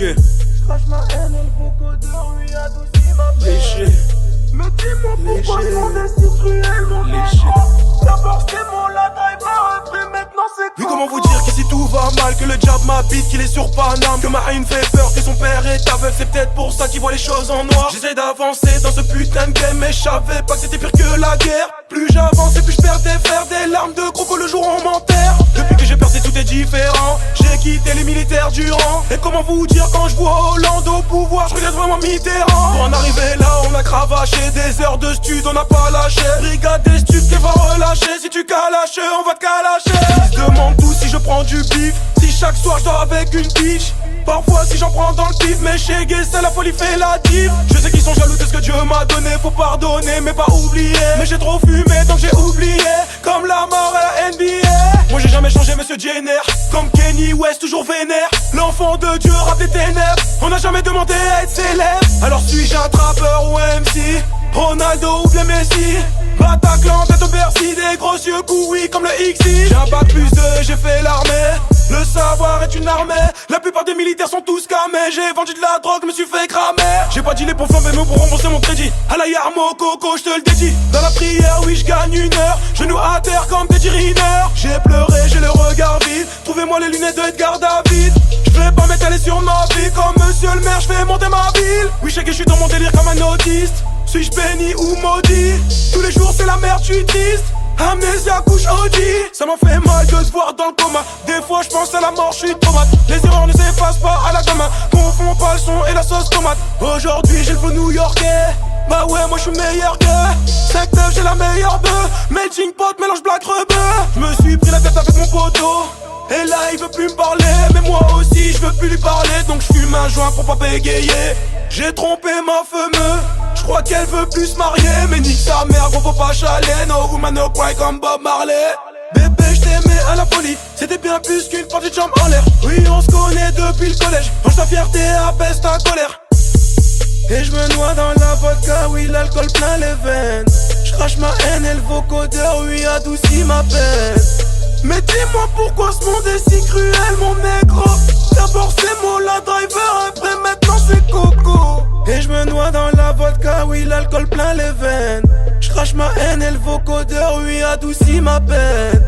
Léché. Crache ma haine et le vocodeur lui adoucit ma peine. Léché. Mais dis-moi pourquoi ce monde est si cruel, mon Léché. négro. D'abord c'est mon la driver, après maintenant c'est Oui, quoi. comment vous dire qu'ici tout va mal, que le diable m'habite, qu'il est sur Paname, que ma haine fait peur, que son père est aveugle, c'est peut-être pour ça qu'il voit les choses en noir. J'essaie d'avancer dans ce putain de game, mais je savais pas que c'était pire que la guerre. Plus j'avance et plus je perds des frères, des larmes de croco le jour où on m'enterre. Depuis que j'ai percé tout est différent, j'ai quitté les militaires durant. Et comment vous dire quand je vois Hollande au pouvoir, je regrette vraiment Mitterrand. Pour en arriver là, on a cravaché des heures de stud, on n'a pas lâché. Brigade des studs qui va relâcher, si tu calaches, on va te calacher. Ils se demandent tous si je prends du bif, si chaque soir je dors avec une bitch. Parfois si j'en prends dans le pif, mais chez Gay c'est la folie fait la diff. Je sais qu'ils sont jaloux de ce que Dieu m'a donné, faut pardonner mais pas oublier. Mais j'ai trop fumé donc j'ai oublié, comme la mort à la NBA. Moi j'ai jamais changé monsieur Jenner, comme Kenny West toujours vénère. L'enfant de Dieu rap des ténèbres, on n'a jamais demandé à être célèbre. Alors suis-je un trappeur ou MC, Ronaldo ou bien Messi? Bataclan, tête au Bercy, des gros yeux couilles comme le XI. J'ai un bac plus 2, j'ai fait l'armée. Le savoir est une armée. La plupart des militaires sont tous camés. J'ai vendu de la drogue, me suis fait cramer. J'ai pas dealé pour flamber mais pour rembourser mon crédit. À la Yarmo, Coco, je te le dédie. Dans la prière, oui, je gagne une heure. Genoux à terre comme des dirineurs. J'ai pleuré, j'ai le regard vide. Trouvez-moi les lunettes de Edgar David. Je vais pas m'étaler sur ma vie. Comme monsieur le maire, je vais monter ma ville. Oui, je sais que je suis dans mon délire comme un autiste. Suis-je béni ou maudit? Tous les jours c'est la merde, je suis triste. Amnésia couche Audi. Ça m'a fait mal de te voir dans le coma. Des fois je pense à la mort, je suis tomate. Les erreurs ne s'effacent pas à la gamin. Confond pas le son et la sauce tomate. Aujourd'hui j'ai le flow new-yorkais. Bah ouais moi je suis meilleur que 5-9 j'ai la meilleure bœuf. Melting pot mélange black rebeu. Je me suis pris la tête avec mon poteau. Et là il veut plus me parler. Mais moi aussi je veux plus lui parler. Donc je fume un joint pour pas bégayer. J'ai trompé ma fameuse. Je crois qu'elle veut plus se marier. Mais nique sa mère, gros faut pas chaler. No woman no cry comme Bob Marley. Bébé je t'aimais à la folie. C'était bien plus qu'une partie de jambes en l'air. Oui on se connaît depuis le collège. Mange ta fierté, apaise ta colère. Et je me noie dans la vodka, oui l'alcool plein les veines. Je crache ma haine et le vocodeur lui adoucit ma peine. Mais dis-moi pourquoi ce monde est si cruel mon négro. D'abord c'est mon la driver, après maintenant c'est Coco. Et je me noie dans la vodka, oui l'alcool plein les veines. Je crache ma haine et le vocodeur lui adoucit ma peine.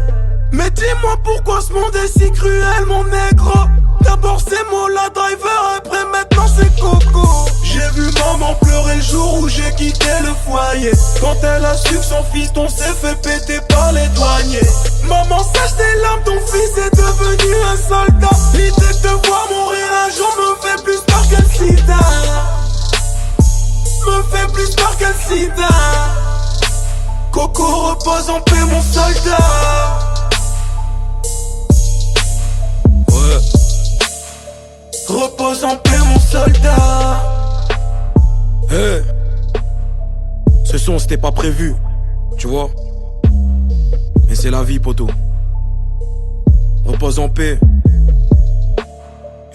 Mais dis-moi pourquoi ce monde est si cruel mon négro. D'abord c'est mon la driver, après maintenant c'est Coco. J'ai vu maman pleurer le jour où j'ai quitté le foyer. Quand elle a su que son fiston s'est fait péter par les douaniers. Maman sèche tes larmes, ton fils est devenu un soldat. L'idée de te voir mourir un jour me fait plus peur que le sida. Me fait plus peur que le sida. Coco repose en paix mon soldat. Ouais. Repose en paix mon soldat. Hey. Ce son c'était pas prévu, tu vois. Mais c'est la vie poto. Repose en paix.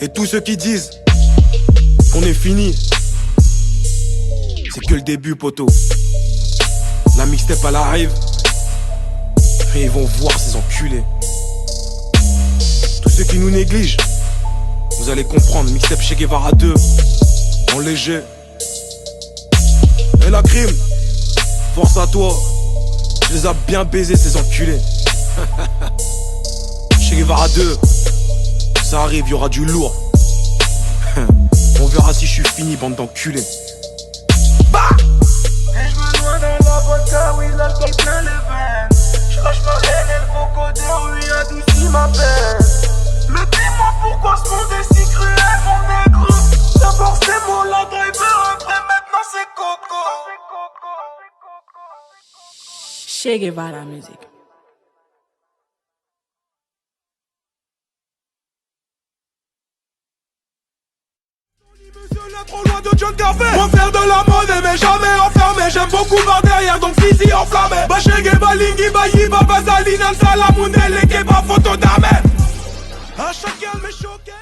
Et tous ceux qui disent qu'on est fini, c'est que le début poto. La mixtape elle arrive. Et ils vont voir ces enculés. Tous ceux qui nous négligent, vous allez comprendre. Mixtape Che Guevara 2 en léger. Et la crime, force à toi. Tu les as bien baisés ces enculés. Che Guevara 2, ça arrive, y'aura du lourd. On verra si je suis fini, bande d'enculés. Bah! Et je me noie dans la vodka, oui l'alcool plein les veines. Je lâche ma haine et le vocodeur lui adoucit ma peine. Mais dis-moi pourquoi ce monde est si cruel mon négro. D'abord c'est mon la driver, après maintenant c'est Coco. Che Guevara music. Trop loin de John Carver. Moi faire de la monnaie mais jamais enfermé. J'aime beaucoup par derrière donc fusil enflammé. Bachege balingi bayi baba zalina salamounel et keba photo d'Ahmed. À chacun me choquer.